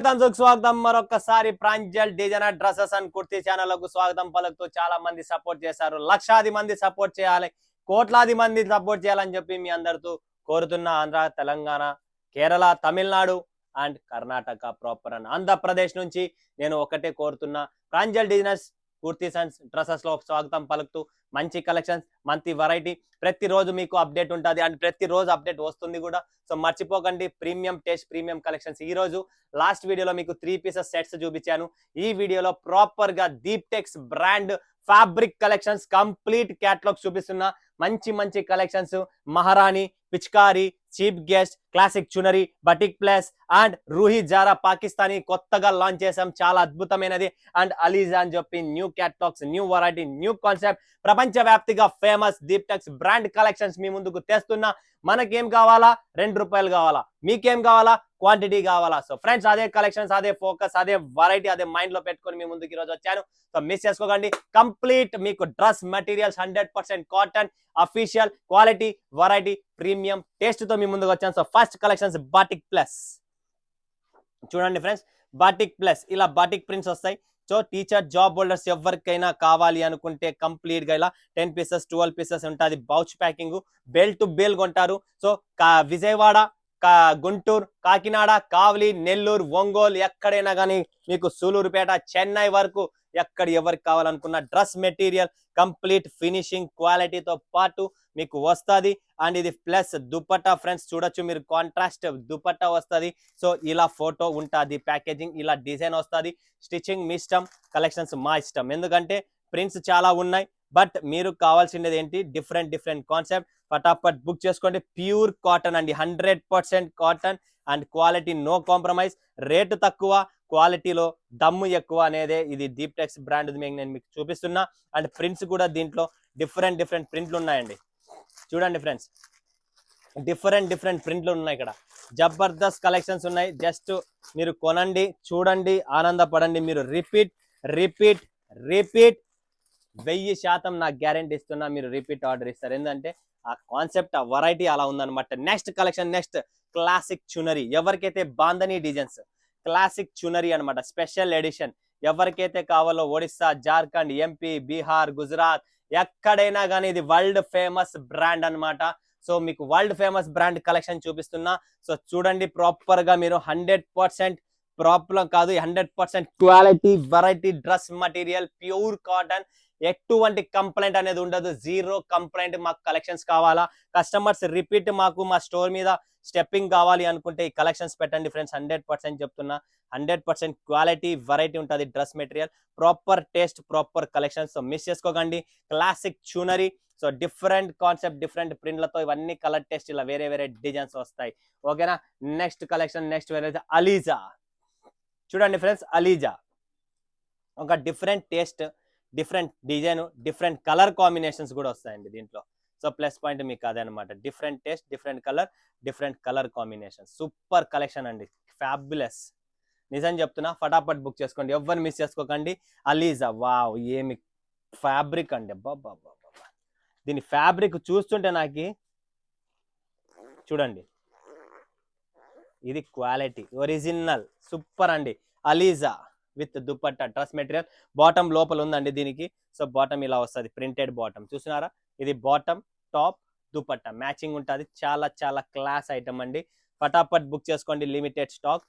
స్వాగతం మరొకసారి Pranjal designer dresses and kurti ఛానల్కు స్వాగతం పలుకుతూ చాలా మంది సపోర్ట్ చేశారు. లక్షాది మంది సపోర్ట్ చేయాలి, కోట్లాది మంది సపోర్ట్ చేయాలని చెప్పి మీ అందరితో కోరుతున్న Andhra, Telangana, Kerala, Tamil Nadu and Karnataka proper and Andhra Pradesh నుంచి నేను ఒకటే కోరుతున్నా, Pranjal designers kurtis and dresses లో స్వాగతం పలుకుతూ మంచి కలెక్షన్స్, మంచి వెరైటీ ప్రతిరోజు మీకు అప్డేట్ ఉంటుంది అండ్ ప్రతిరోజు అప్డేట్ వస్తుంది కూడా. సో మర్చిపోకండి, ప్రీమియం టేస్ట్, ప్రీమియం కలెక్షన్స్. ఈ రోజు లాస్ట్ వీడియోలో మీకు 3 పీసెస్ సెట్స్ చూపించాను. ఈ వీడియోలో ప్రాపర్ గా Deeptex brand fabric collections complete catalogue చూపిస్తున్నా. మంచి మంచి collections, Maharani, Pichkari, chief guest, classic Chunari, batik plus and Roohi Zara Pakistani కొత్తగా లాంచ్ చేసాం, చాలా అద్భుతమైనది. అండ్ అలీజా అని చెప్పి new catalogues, new variety, new concept, ప్రపంచ వ్యాప్తిగా ఫేమస్ దీప్టెక్స్ బ్రాండ్ కలెక్షన్స్ మీ ముందుకు తెస్తున్నా. మనకేం కావాలా? ₹2 కావాలా? మీకేం కావాలా? క్వాంటిటీ కావాలా? సో ఫ్రెండ్స్, అదే కలెక్షన్స్, అదే ఫోకస్, అదే వెరైటీ, అదే మైండ్ లో పెట్టుకొని మీ ముందుకు ఈరోజు వచ్చాను. సో మిస్ చేసుకోకండి. కంప్లీట్ మీకు dress materials 100% cotton, official quality, variety, premium taste తో మీ ముందుకు వచ్చాను. So first collections batik plus. చూడండి ఫ్రెండ్స్, బాటిక్ ప్లస్ ఇలా బాటిక్ ప్రింట్స్ వస్తాయి. సో టీచర్, జాబ్ హోల్డర్స్ ఎవరికైనా కావాలి అనుకుంటే కంప్లీట్ గా ఇలా 10 పీసెస్ 12 పీసెస్ ఉంటుంది. బౌచ్ ప్యాకింగ్, బేల్ టు బేల్ కొంటారు. సో విజయవాడ, గుంటూరు, కాకినాడ, కావలి, నెల్లూరు, ఒంగోలు ఎక్కడైనా కానీ మీకు సూలూరుపేట, చెన్నై వరకు ఎక్కడ ఎవరికి కావాలనుకున్న డ్రెస్ మెటీరియల్ కంప్లీట్ ఫినిషింగ్ క్వాలిటీతో పాటు మీకు వస్తుంది. అండ్ ఇది ప్లస్ దుపట్టా ఫ్రెండ్స్, చూడొచ్చు మీరు, కాంట్రాస్ట్ దుపట్టా వస్తుంది. సో ఇలా ఫోటో ఉంటుంది, ప్యాకేజింగ్ ఇలా డిజైన్ వస్తుంది. స్టిచ్చింగ్ మీ ఇష్టం, కలెక్షన్స్ మా ఇష్టం. ఎందుకంటే ప్రింట్స్ చాలా ఉన్నాయి, బట్ మీరు కావాల్సింది ఏంటి? Different concept. ఫటాఫట్ బుక్ చేసుకోండి. ప్యూర్ కాటన్ అండి, 100% cotton and quality no compromise. Rate తక్కువ, క్వాలిటీలో దమ్ము ఎక్కువ అనేదే ఇది దీప్టెక్స్ బ్రాండ్ నేను మీకు చూపిస్తున్నా. అండ్ ప్రింట్స్ కూడా దీంట్లో డిఫరెంట్ ప్రింట్లు ఉన్నాయండి. చూడండి ఫ్రెండ్స్, డిఫరెంట్ ప్రింట్లు ఉన్నాయి. ఇక్కడ జబర్దస్త్ కలెక్షన్స్ ఉన్నాయి. జస్ట్ మీరు కొనండి, చూడండి, ఆనందపడండి. మీరు రిపీట్ 1000% నాకు గ్యారెంటీ ఇస్తున్నా. మీరు రిపీట్ ఆర్డర్ ఇస్తారు, ఎందుకంటే ఆ కాన్సెప్ట్, ఆ వెరైటీ అలా ఉందన్నమాట. Next collection, next classic Chunari. ఎవరికైతే బాందని డిజైన్స్, క్లాసిక్ చునరీ అనమాట, స్పెషల్ ఎడిషన్. ఎవరికైతే కావాలో ఒడిస్సా, జార్ఖండ్, ఎంపీ, బీహార్, గుజరాత్ ఎక్కడైనా కానీ ఇది వరల్డ్ ఫేమస్ బ్రాండ్ అనమాట. సో మీకు వరల్డ్ ఫేమస్ బ్రాండ్ కలెక్షన్ చూపిస్తున్నా. సో చూడండి, ప్రాపర్ గా మీరు 100% ప్రాబ్లం కాదు, 100% quality, variety dress material, pure cotton, ఎటువంటి కంప్లైంట్ అనేది ఉండదు. 0 కంప్లైంట్. మాకు కలెక్షన్స్ కావాలా, కస్టమర్స్ రిపీట్ మాకు మా స్టోర్ మీద స్టెప్పింగ్ కావాలి అనుకుంటే ఈ కలెక్షన్స్ పెట్టండి ఫ్రెండ్స్. 100% చెప్తున్నా, 100% క్వాలిటీ, వెరైటీ ఉంటుంది dress material, proper taste, proper collections. So miss చేసుకోకండి. క్లాసిక్ చునరీ, సో డిఫరెంట్ కాన్సెప్ట్, డిఫరెంట్ ప్రింట్లతో ఇవన్నీ కలర్ టెస్ట్, ఇలా వేరే డిజైన్స్ వస్తాయి. ఓకేనా? నెక్స్ట్ కలెక్షన్, నెక్స్ట్ వెరైటీ అలీజా. చూడండి ఫ్రెండ్స్, అలీజా ఒక different taste, different design, different colour combinations కూడా వస్తాయండి దీంట్లో. సో ప్లస్ పాయింట్ మీకు అదే అనమాట. Different taste, different colour combination. Super collection అండి, ఫ్యాబులస్. నిజం చెప్తున్నా, ఫటాఫట్ బుక్ చేసుకోండి, ఎవరిని మిస్ చేసుకోకండి. అలీజా, వావ్, ఏమి ఫ్యాబ్రిక్ అండి, బాబా. దీని ఫ్యాబ్రిక్ చూస్తుంటే నాకు, చూడండి, ఇది క్వాలిటీ ఒరిజినల్, సూపర్ అండి. Aliza with dupatta dress material. Bottom లోపల ఉందండి దీనికి. సో బాటమ్ ఇలా వస్తుంది, ప్రింటెడ్ బాటమ్. చూసినారా? ఇది బాటమ్, టాప్, దుపట్టా మ్యాచింగ్ ఉంటుంది. చాలా క్లాస్ ఐటమ్ అండి. ఫటాఫట్ బుక్ చేసుకోండి. లిమిటెడ్ స్టాక్,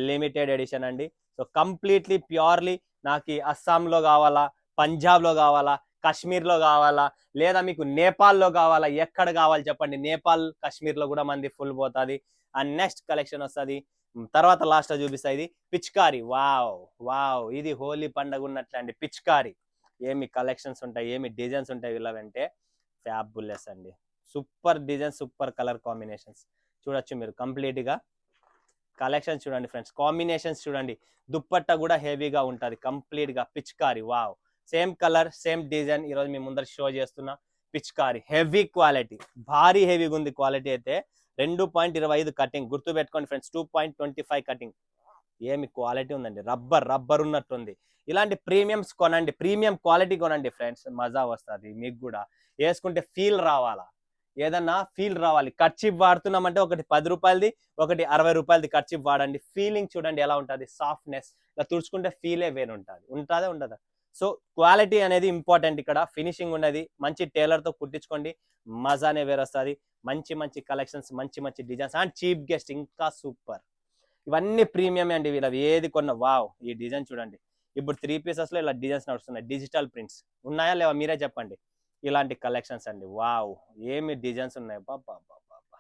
లిమిటెడ్ ఎడిషన్ అండి. సో కంప్లీట్లీ ప్యూర్లీ నాకు అస్సాంలో కావాలా, పంజాబ్లో కావాలా, కాశ్మీర్లో కావాలా, లేదా మీకు నేపాల్లో కావాలా, ఎక్కడ కావాలి చెప్పండి. నేపాల్, కాశ్మీర్లో కూడా మంది ఫుల్ పోతుంది. అండ్ నెక్స్ట్ కలెక్షన్ వస్తుంది, తర్వాత లాస్ట్ లో చూపిస్తా. ఇది పిచ్కారి. వావ్, ఇది హోలీ పండుగ ఉన్నట్లు అండి. పిచ్కారి ఏమి కలెక్షన్స్ ఉంటాయి, ఏమి డిజైన్స్ ఉంటాయి వీళ్ళవంటే ఫ్యాబులెస్ అండి. Super design, super colour combinations. చూడొచ్చు మీరు కంప్లీట్ గా కలెక్షన్ చూడండి ఫ్రెండ్స్. కాంబినేషన్స్ చూడండి. దుప్పట్టా కూడా హెవీగా ఉంటుంది కంప్లీట్ గా. Pichkari, wow, same colour, same design. ఈరోజు మీ ముందర షో చేస్తున్నా. పిచ్కారి హెవీ క్వాలిటీ, భారీ హెవీగా ఉంది క్వాలిటీ అయితే. 2.25 కటింగ్, గుర్తు పెట్టుకోండి ఫ్రెండ్స్. 2.25 కటింగ్. ఏమి క్వాలిటీ ఉందండి, రబ్బర్ ఉన్నట్టుంది. ఇలాంటి ప్రీమియమ్స్ కొనండి, ప్రీమియం క్వాలిటీ కొనండి ఫ్రెండ్స్, మజా వస్తుంది మీకు కూడా. వేసుకుంటే ఫీల్ రావాలా, ఏదన్నా ఫీల్ రావాలి. కర్చీఫ్ వాడుతున్నామంటే ఒకటి 10 రూపాయలది, ఒకటి 60 రూపాయలది కర్చీఫ్ వాడండి. ఫీలింగ్ చూడండి ఎలా ఉంటది. సాఫ్ట్‌నెస్ ఇలా తుడుచుకుంటే ఫీలే వేరుంటది. ఉంటదా? ఉండదా? సో క్వాలిటీ అనేది ఇంపార్టెంట్ ఇక్కడ. ఫినిషింగ్ ఉన్నది. మంచి టైలర్‌తో కుట్టించుకోండి. మజానే వేరొస్తది. మంచి మంచి కలెక్షన్స్, మంచి మంచి డిజైన్స్ అండ్ చీప్ గెస్ట్ ఇంకా సూపర్. ఇవన్నీ ప్రీమియమే అండి. వీళ్ళవి ఏది కొన్న వావ్! ఈ డిజైన్ చూడండి. ఇప్పుడు 3 పీసెస్‌లో ఇలా డిజైన్స్ నడుస్తున్నాయి. డిజిటల్ ప్రింట్స్ ఉన్నాయా? లేవా? మీరే చెప్పండి. ఇలాంటి కలెక్షన్స్ అండి. వావ్! ఏమి డిజైన్స్ ఉన్నాయి. అబ్బబ్బబ్బబ్బబ్బా!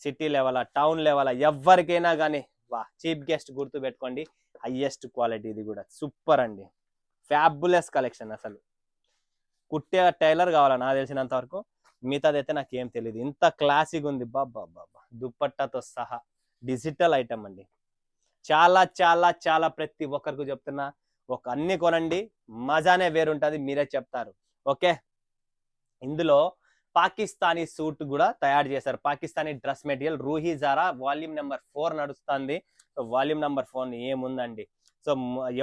సిటీ లెవెలా, టౌన్ లెవెలా ఎవ్వరికైనా గానీ చీప్ గెస్ట్ గుర్తుపెట్టుకోండి. హైయెస్ట్ క్వాలిటీ ఇది గూడా. సూపర్ అండి. ఫ్యాబులస్ కలెక్షన్ అసలు. కుట్టే టైలర్ కావాలా నాకు తెలిసినంత వరకు. మిగతాదైతే నాకేం తెలీదు. ఇంత క్లాసిక్‌గా ఉంది. అబ్బబ్బబ్బబ్బా! దుప్పట్టాతో సహా. డిజిటల్ ఐటెమ్ అండి. చాలా చాలా చాలా ప్రతి ఒక్కరికి చెప్తున్నా. అన్ని కొనండి. మజానే వేరుంటది. మీరే చెప్తారు. ఓకే. ఇందులో పాకిస్తానీ సూట్ కూడా తయారు చేశారు. Pakistani dress material Roohi Zara volume number 4 నడుస్తుంది. సో వాల్యూమ్ నెంబర్ 4 ఏముందండి. సో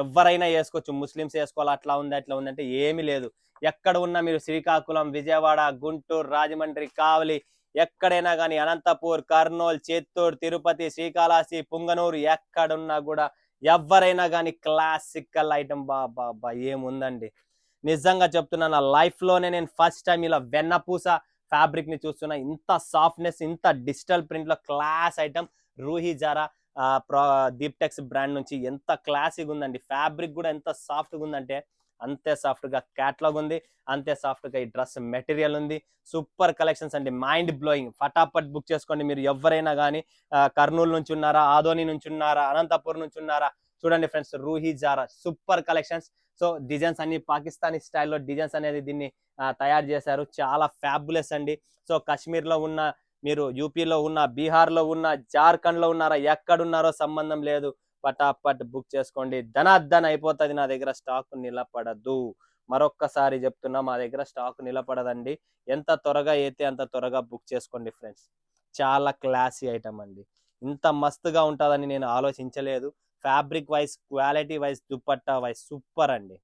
ఎవరైనా వేసుకోవచ్చు. ముస్లిమ్స్ వేసుకోవాలి. అట్లా ఉంది అట్లా ఉందంటే ఏమీ లేదు. ఎక్కడ ఉన్నా మీరు శ్రీకాకుళం, విజయవాడ, గుంటూరు, రాజమండ్రి, కావలి ఎక్కడైనా కానీ అనంతపూర్, కర్నూలు, చిత్తూరు, తిరుపతి, శ్రీకాళహస్తి, పుంగనూరు ఎక్కడున్నా కూడా ఎవరైనా కానీ క్లాసికల్ ఐటమ్ ఏముందండి. నిజంగా చెప్తున్నా నా లైఫ్ లోనే నేను ఫస్ట్ టైం ఇలా వెన్నపూస ఫ్యాబ్రిక్ ని చూస్తున్నా. ఇంత సాఫ్ట్నెస్, ఇంత డిజిటల్ ప్రింట్ లో class item Ruhi Zara దీప్టెక్స్ brand నుంచి ఎంత క్లాసిక్ ఉందండి. ఫ్యాబ్రిక్ కూడా ఎంత సాఫ్ట్ గా ఉందంటే అంతే సాఫ్ట్ గా క్యాట్లాగ్ ఉంది, అంతే సాఫ్ట్ గా ఈ డ్రెస్ మెటీరియల్ ఉంది. సూపర్ కలెక్షన్స్ అండి. Mind blowing. ఫటాఫట్ బుక్ చేసుకోండి. మీరు ఎవరైనా కానీ కర్నూలు నుంచి ఉన్నారా, ఆదోని నుంచి ఉన్నారా, అనంతపూర్ నుంచి ఉన్నారా, చూడండి friends Roohi Zara super collections. So designs అన్ని పాకిస్తానీ స్టైల్లో డిజైన్స్ అనేది దీన్ని తయారు చేశారు. చాలా ఫ్యాబులెస్ అండి. సో కాశ్మీర్ లో ఉన్న మీరు, యూపీలో ఉన్న, బీహార్లో ఉన్న, జార్ఖండ్ లో ఉన్నారా, ఎక్కడున్నారో సంబంధం లేదు. పటాపట్ బుక్ చేసుకోండి. ధనాధన్ అయిపోతుంది. నా దగ్గర స్టాక్ నిలబడదు. మరొక్కసారి చెప్తున్నా, మా దగ్గర స్టాక్ నిలబడదండి. ఎంత త్వరగా అయితే అంత త్వరగా బుక్ చేసుకోండి ఫ్రెండ్స్. చాలా క్లాసీ ఐటమ్ అండి. ఇంత మస్తుగా ఉంటుందని నేను ఆలోచించలేదు. Fabric wise, quality wise, dupatta wise super అండి.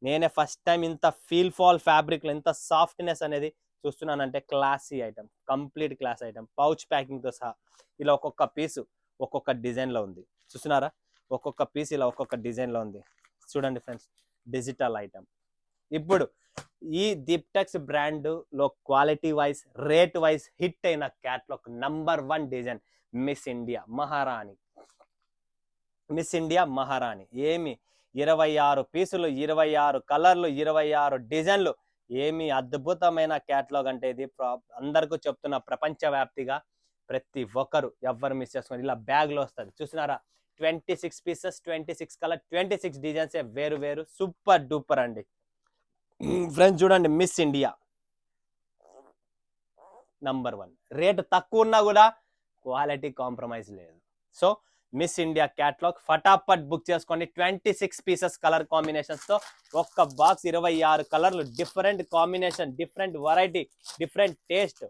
నేనే ఫస్ట్ టైం ఇంత ఫీల్ ఫాల్ ఫ్యాబ్రిక్ లో ఇంత సాఫ్ట్నెస్ అనేది చూస్తున్నానంటే classy item, complete class item. Pouch packing తో సహా ఇలా ఒక్కొక్క పీసు ఒక్కొక్క డిజైన్ లో ఉంది. చూస్తున్నారా? ఒక్కొక్క పీస్ ఇలా ఒక్కొక్క డిజైన్ లో ఉంది. చూడండి ఫ్రెండ్స్, డిజిటల్ ఐటమ్. ఇప్పుడు ఈ దీప్టెక్స్ బ్రాండ్ లో quality wise, rate wise hit అయిన catalogue number 1 design Miss India Maharani. Miss India Maharani ఏమి 26 పీసులు, 26 కలర్లు, 26 డిజైన్లు. ఏమి అద్భుతమైన క్యాట్లాగ్ అంటే ఇది. అందరికీ చెప్తున్న, ప్రపంచవ్యాప్తిగా ప్రతి ఒక్కరు ఎవ్వరు మిస్ చేసుకోండి. ఇలా బ్యాగ్ లో వస్తుంది. చూస్తున్నారా? 26 పీసెస్, 26 కలర్, 26 డిజైన్స్ వేరు వేరు. సూపర్ డూపర్ అండి. ఫ్రెండ్స్ చూడండి, మిస్ ఇండియా నంబర్ 1. రేటు తక్కువ ఉన్నా కూడా క్వాలిటీ కాంప్రమైజ్ లేదు. సో మిస్ ఇండియా క్యాట్లాగ్ ఫటాఫట్ బుక్ చేసుకోండి. 26 పీసెస్ కలర్ కాంబినేషన్స్ తో ఒక్క బాక్స్ 26 కలర్లు, different combination, different variety, different taste.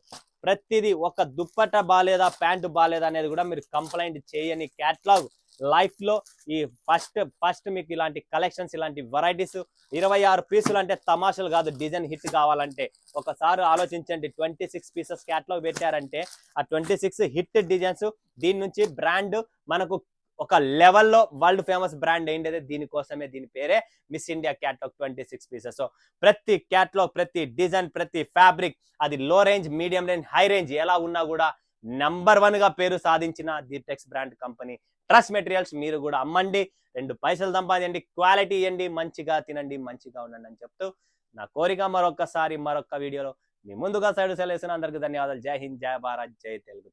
ప్రతిదీ ఒక దుప్పట బాలేదా, ప్యాంటు బాలేదా అనేది కూడా మీరు కంప్లైంట్ చేయని క్యాట్లాగ్ లైఫ్ లో. ఈ ఫస్ట్ మీకు ఇలాంటి కలెక్షన్స్, ఇలాంటి వెరైటీస్ 26 పీసులు అంటే తమాషలు కాదు. డిజైన్ హిట్ కావాలంటే ఒకసారి ఆలోచించండి. 26 పీసెస్ క్యాట్లాగ్ పెట్టారంటే ఆ 26 హిట్ డిజైన్స్. దీని నుంచి బ్రాండ్ మనకు ఒక లెవెల్లో వరల్డ్ ఫేమస్ బ్రాండ్ ఏంటంటే దీనికోసమే. దీని పేరే miss India catalogue 26 pieces. So ప్రతి క్యాట్లాగ్, ప్రతి డిజైన్, ప్రతి ఫ్యాబ్రిక్, అది లో range, medium range, high range ఎలా ఉన్నా కూడా నంబర్ 1 గా పేరు సాధించిన దీప్టెక్స్ బ్రాండ్ కంపెనీ డ్రెస్ మెటీరియల్స్. మీరు కూడా అమ్మండి, 2 పైసలు సంపాదించండి, క్వాలిటీ ఇవ్వండి, మంచిగా తినండి, మంచిగా ఉండండి అని చెప్తూ నా కోరిక. మరొక వీడియోలో మీ ముందుగా సైడ్ సెలవుసిన అందరికీ ధన్యవాదాలు. జై హింద్, జై భారత్, జై తెలుగు.